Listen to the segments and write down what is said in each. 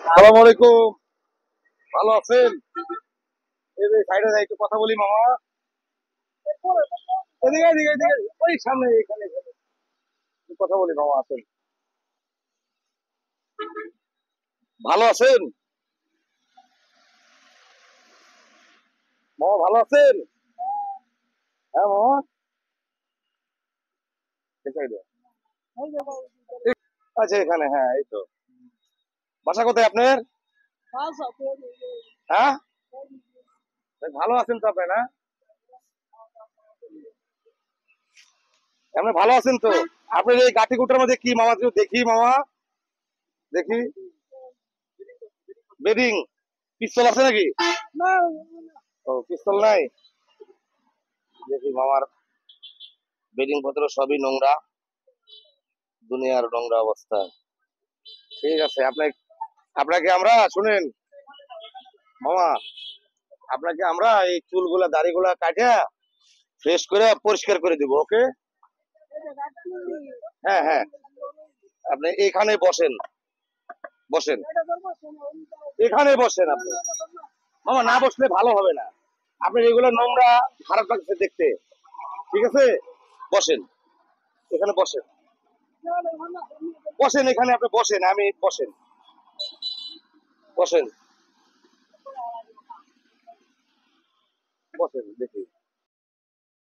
আসসালামু আলাইকুম। ভালো আছেন? এই যে সাইডে যাই একটু কথা বলি মামা। এদিকে এদিকে এদিকে ওই সামনে এখানে একটু কথা বলি মামা, আছেন? ভালো আছেন মামা? ভালো আছেন? হ্যাঁ মামা, এই সাইডে। আচ্ছা এখানে, হ্যাঁ এই তো। বাসা কোথায় আপনার? হ্যাঁ, ভালো আছেন তো আপনি না? আপনি ভালো আছেন তো? আপনার এই গাটি কুটার মধ্যে কি মামা, একটু দেখি মামা, দেখি। বেডিং পিস্তল আছে নাকি? ও পিস্তল নাই। দেখি মামার বেডিং পত্র সবই নোংরা, দুনিয়ার নোংরা অবস্থা। ঠিক আছে, আপনাকে আমরা শুনেন মামা, আপনাকে আমরা এই চুলগুলা দাড়িগুলা কাটিয়া ফ্রেশ করে পরিষ্কার করে দিব, ওকে? হ্যাঁ হ্যাঁ, আপনি এখানে বসেন, বসেন এখানে বসেন আপনি মামা, না বসলে ভালো হবে না। আপনি এগুলো নোংরা, খারাপ লাগছে দেখতে। ঠিক আছে, বসেন, এখানে বসেন, বসেন এখানে, আপনি বসেন, আমি বসেন, বসেন, বসেন দেখি।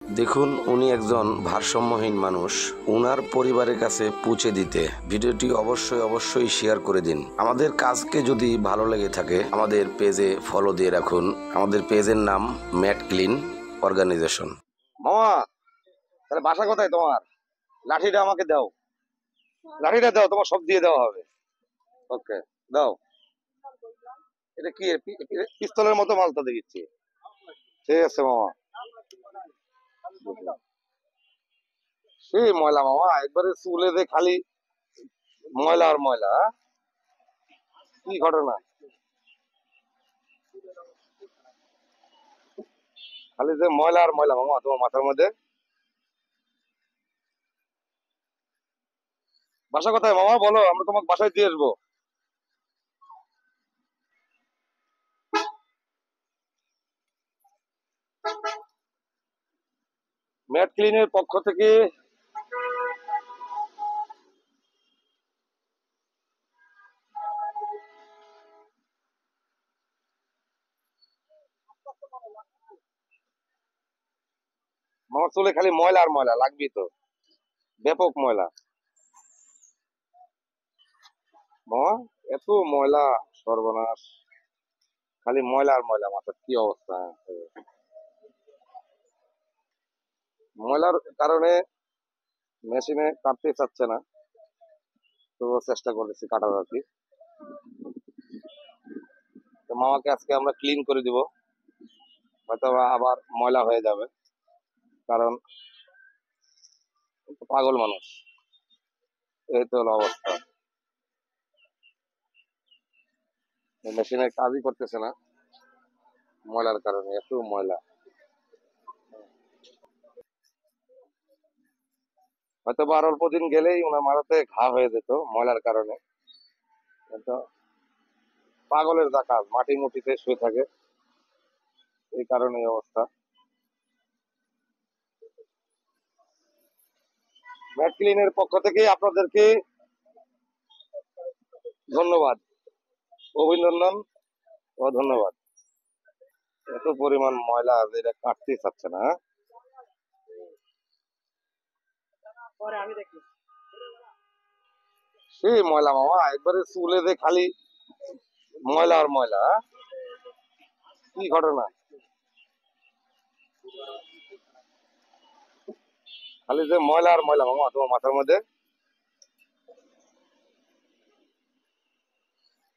দেখুন, উনি একজন ভারসাম্যহীন মানুষ। উনার পরিবারের কাছে পৌঁছে দিতে ভিডিওটি অবশ্যই শেয়ার করে দিন। আমাদের কাজকে যদি ভালো লেগে থাকে আমাদের পেজে ফলো দিয়ে রাখুন। আমাদের পেজের নাম ম্যাট ক্লিন অর্গানাইজেশন। মামা, তাহলে বাসা কোথায় তোমার? লাঠিটা আমাকে দাও, লাঠিটা দাও, তোমার সব দিয়ে দেওয়া হবে। ওকে, দাও। এটা কি পিস্তলের মতো মালটা দেখছি। ঠিক আছে মামা। সেই ময়লা মামা, একবারে চুলে যে খালি ময়লা আর ময়লা, হ্যাঁ? কি ঘটনা, খালি যে ময়লা আর ময়লা মামা তোমার মাথার মধ্যে। বাসা কোথায় মামা বলো, আমরা তোমাকে বাসায় দিয়ে আসবো। ম্যাট ক্লিনের পক্ষ থেকে মামার চুলে খালি ময়লা আর ময়লা, লাগবি তো, ব্যাপক ময়লা মামা, এত ময়লা, সর্বনাশ, খালি ময়লা আর ময়লা, মাথার কি অবস্থা। ময়লার কারণে মেশিনে কাটতে চাচ্ছে না, তো চেষ্টা করতেছি কাটার আর কি। তো মামাকে আজকে আমরা ক্লিন করে দিব, হয়তো আবার ময়লা হয়ে যাবে, কারণ পাগল মানুষ, এই তো হলো অবস্থা। মেশিনের কাজই করতেছে না ময়লার কারণে, এত ময়লা। হয়তো বা আর অল্প দিন গেলেই ওনার মাথাতে ঘা হয়ে যেত ময়লার কারণে, কিন্তু পাগলের যা কাজ, মাটি মুটিতে শুয়ে থাকে, এই কারণে এই অবস্থা। ম্যাট ক্লিনের পক্ষ থেকে আপনাদেরকে ধন্যবাদ, অভিনন্দন ও ধন্যবাদ। এত পরিমাণ ময়লা যেটা কাটতেই চাচ্ছে না, হ্যাঁ? সেই ময়লা মামা, একবারে চুলে যে খালি ময়লা আর ময়লা, হ্যাঁ? কি ঘটনা, খালি যে ময়লা আর ময়লা মামা তোমার মাথার মধ্যে।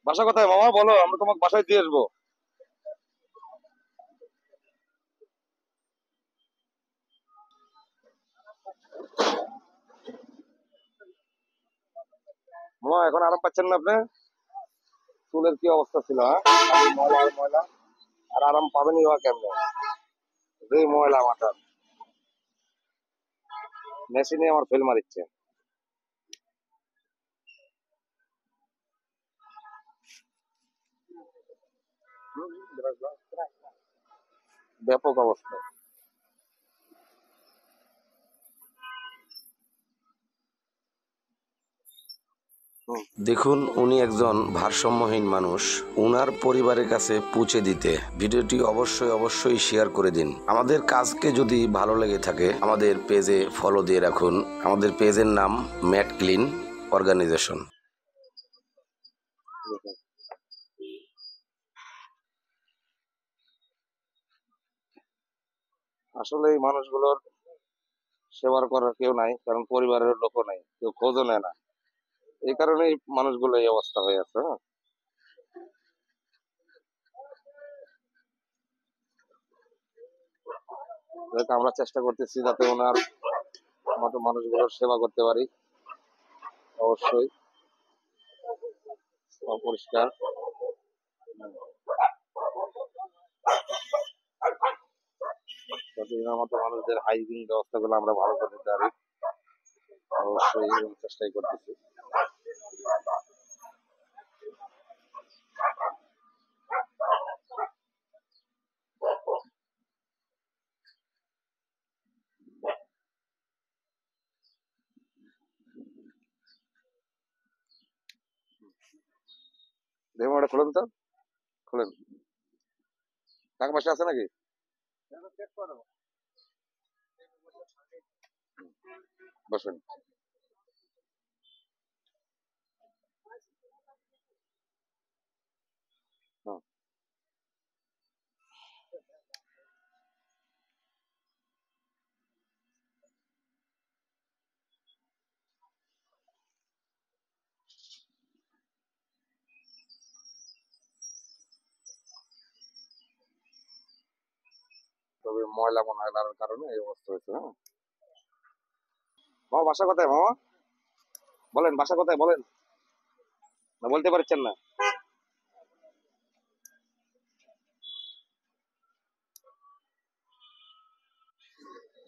বাসা কোথায় মামা বলো, আমরা তোমাকে বাসায় দিয়ে আসবো। মামা এখন আরাম পাচ্ছেন না আপনি? চুলের কি অবস্থা ছিল, হ্যাঁ? খালি ময়লা আর ময়লা, আর আরাম পাবেনই বা কেমনে, যে ময়লা মাথার। মেশিনে আমার ফেল মারিচ্ছে। ব্যাপক অবস্থা। দেখুন, উনি একজন ভারসাম্যহীন মানুষ। উনার পরিবারের কাছে পৌঁছে দিতে ভিডিওটি অবশ্যই অবশ্যই শেয়ার করে দিন। আমাদের কাজকে যদি ভালো লেগে থাকে আমাদের পেজে ফলো দিয়ে রাখুন। আমাদের পেজের নাম ম্যাট ক্লিন অর্গানাইজেশন। আসলে এই মানুষগুলোর সেবার করার কেউ নাই, কারণ পরিবারের লোকও নাই, কেউ খোঁজও নেয় না। এই কারণেই মানুষগুলো এই অবস্থা হয়ে আছে। হ্যাঁ, যাতে আমরা চেষ্টা করতেছি যাতে ওনার মতো মানুষগুলোর সেবা করতে পারি। অবশ্যই অপরিষ্কার, যাতে ওনার মতো মানুষদের হাইজিন ব্যবস্থাগুলো আমরা ভালো করে দিতে পারি। অবশ্যই এরকম চেষ্টাই করতেছি। দেখুন, ওটা খুলেন তো, খুলেন। টাকা পয়সা আছে নাকি? বসেন। হ্যাঁ, তবে ময়লা ময়লার কারণে এই অবস্থা হয়েছে। হ্যাঁ, মামা বাসা কোথায়? মামা বলেন, বাসা কোথায় বলেন, না বলতে পারছেন না?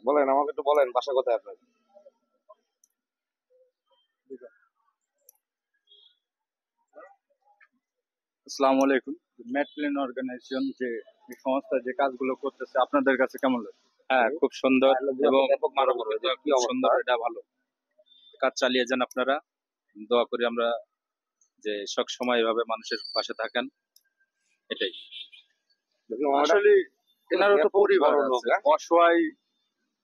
বলেন, আমাকে একটু বলেন বাসা কোথায় আপনার? আসসালামু আলাইকুম। ম্যাট ক্লিন অর্গানাইজেশন যে এই সংস্থা যে কাজগুলো করতেছে আপনাদের কাছে কেমন লাগে? হ্যাঁ, খুব সুন্দর এবং ব্যাপক বড় বড়, মানবিকতা কি খুব অবস্থা? সুন্দর, এটা ভালো কাজ চালিয়ে যান আপনারা। দোয়া করি আমরা যে সব সময় এভাবে মানুষের পাশে থাকেন, এটাই। দেখুন, মামাটা আসলে এনারও তো ব্যাপক পরিবার বড় লোক। আছে, হ্যাঁ, অসহায়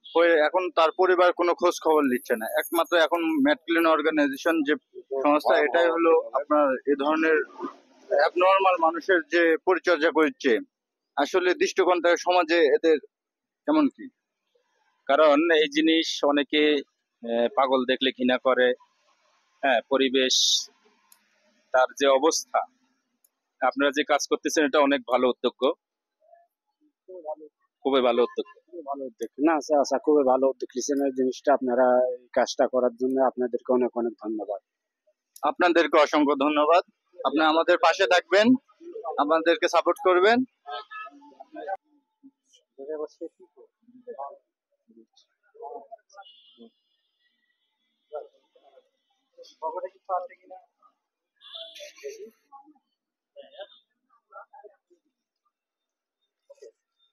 হয়ে এখন তার পরিবার কোনো খোঁজ খবর নিচ্ছে না। একমাত্র এখন ম্যাট ক্লিন অর্গানাইজেশন যে সংস্থা, এটাই হলো আপনার এ ধরনের অ্যাবনর্মাল মানুষের যে পরিচর্যা করছে। আসলে দৃষ্টিকোণ থেকে সমাজে এদের কেমন কি? কারণ এই জিনিস অনেকে পাগল দেখলে ঘৃণা করে। হ্যাঁ, পরিবেশ তার যে অবস্থা, আপনারা যে কাজ করতেছেন এটা অনেক ভালো উদ্যোগ, খুবই ভালো উদ্যোগ। ভালো উদ্যোগ না, আচ্ছা আচ্ছা, খুবই ভালো উদ্যোগ নিয়েছেন এই জিনিসটা। আপনারা এই কাজটা করার জন্য আপনাদেরকে অনেক অনেক ধন্যবাদ। আপনাদেরকে অসংখ্য ধন্যবাদ। আপনারা আমাদের পাশে থাকবেন, আমাদেরকে সাপোর্ট করবেন।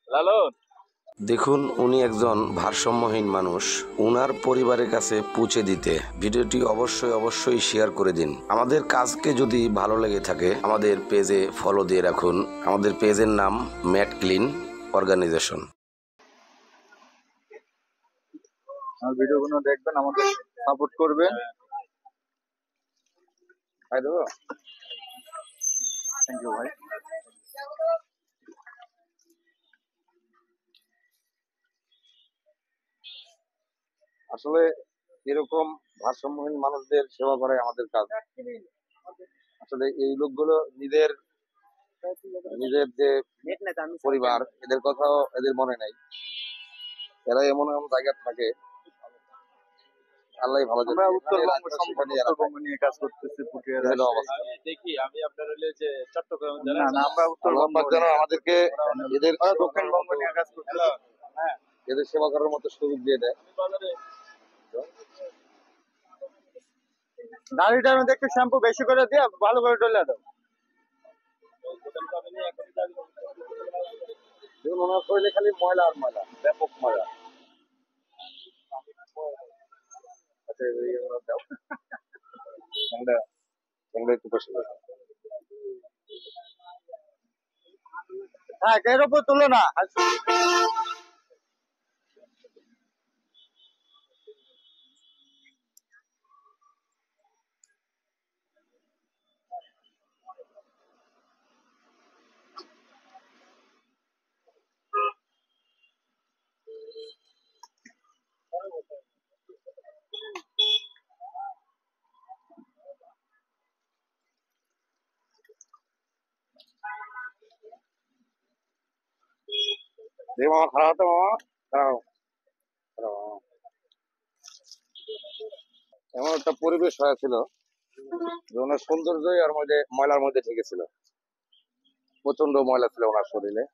লালন, দেখুন, উনি একজন ভারসাম্যহীন মানুষ। উনার পরিবারের কাছে পৌঁছে দিতে ভিডিওটি অবশ্যই অবশ্যই শেয়ার করে দিন। আমাদের কাজকে যদি ভালো লেগে থাকে আমাদের পেজে ফলো দিয়ে রাখুন। আমাদের পেজের নাম ম্যাট ক্লিন অর্গানাইজেশন। আমার ভিডিওগুলো দেখবেন, আমাদের সাপোর্ট করবেন। খাই দেবো। থ্যাংক ইউ ভাই। আসলে এরকম ভারসাম্যহীন মানুষদের সেবা করে আমাদের কাজ। আসলে এই লোকগুলো নিজের নিজের যে পরিবার, এদের কথাও এদের মনে নাই। এরা এমন এমন জায়গায় থাকে, আল্লাহ ভালো জানে। আমরা যেখানে উত্তরবঙ্গ, রাখবে সম্পূর্ণ সেখানেই এরা উত্তরবঙ্গ থাকে। নিয়ে কাজ করতেছি, পুঠিয়া, এই হলো রাজশাহী। অবস্থা। দেখি আমি আপনার হলে যে চট্টগ্রাম, না না, আমরা আল্লাহ উত্তরবঙ্গ পাক যেন আমাদেরকে এদের ওরা সেবা করার দক্ষিণবঙ্গ মতো, নিয়ে কাজ করতেছি। হ্যাঁ, এদের সেবা করার মতো সুযোগ দিয়ে দেয়। দাড়িটার মধ্যে একটু শ্যাম্পু বেশি করে দিয়ে ভালো করে ডলে দাও। দেখুন ওনার শরীরে খালি ময়লা আর ময়লা, ব্যাপক ময়লা। আচ্ছা এই ওনার দাও, ঠ্যাংটা ঠ্যাংটা একটু বসে দাও। হ্যাঁ, এর উপর তুলো না। দেখি মামা খারাপ হতো, মামা খারাপ খারাপ মামা। এমন একটা পরিবেশ হয়েছিল যে ওনার সৌন্দর্যই আর মধ্যে ময়লার মধ্যে ঠেকেছিল। প্রচন্ড ময়লা ছিল ওনার শরীরে।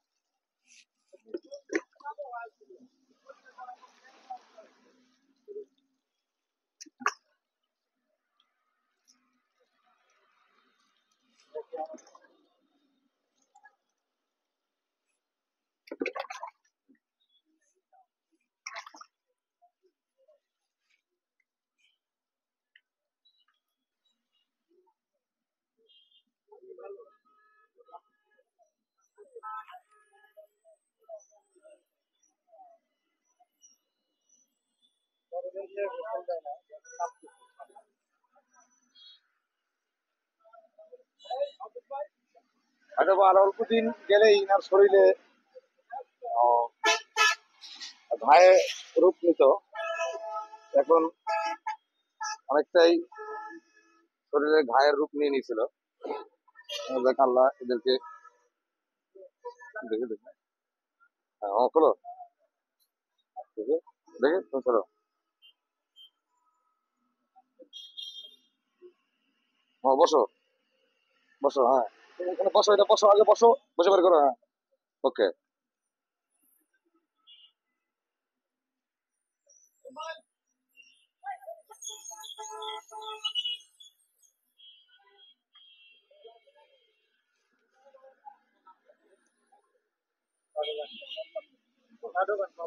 হয়তো বা আর অল্প দিন গেলেই ইনার শরীরে ঘায়ে রূপ নিত। এখন অনেকটাই শরীরে ঘায়ের রূপ নিয়ে নিয়েছিল। দেখ আল্লাহ এদেরকে দেখে দেখে, হ্যাঁ খোলো, দেখে দেখে তুমি চলো। হ্যাঁ বসো বসো, হ্যাঁ এখানে বসো, এটা বসো, আগে বসো, বসে বের করো, হ্যাঁ ওকে।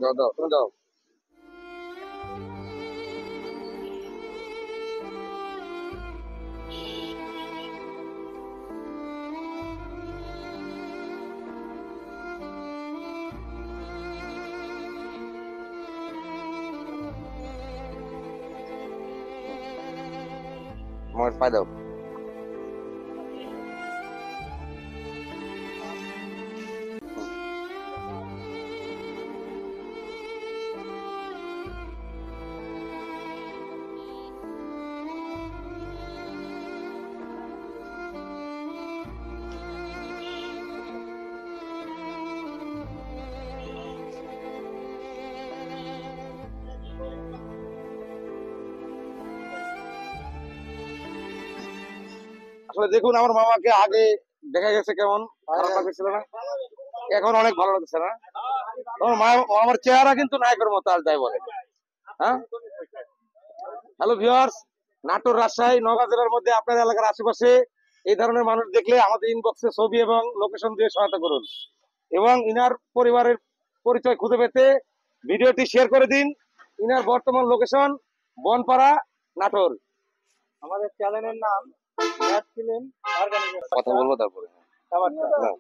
দাও দাও, তুমি দাও। আমার পায়ে দাও। আসলে দেখুন আমার মামাকে আগে দেখা গেছে কেমন খারাপ লাগছিল না, এখন অনেক ভালো লাগছে না। আমার চেহারা কিন্তু নায়কের মতো আর যাই বলে। হ্যাঁ, হ্যালো ভিউয়ার্স, নাটোর, রাজশাহী, নওগাঁ জেলার মধ্যে আপনার এলাকার আশেপাশে এই ধরনের মানুষ দেখলে আমাদের ইনবক্সে ছবি এবং লোকেশন দিয়ে সহায়তা করুন এবং ইনার পরিবারের পরিচয় খুঁজে পেতে ভিডিওটি শেয়ার করে দিন। ইনার বর্তমান লোকেশন বনপাড়া, নাটোর। আমাদের চ্যানেলের নাম ম্যাট ফিল্ম অর্গানাইজেশন। কথা বলবো তারপরে। খাবারটা। হ্যাঁ।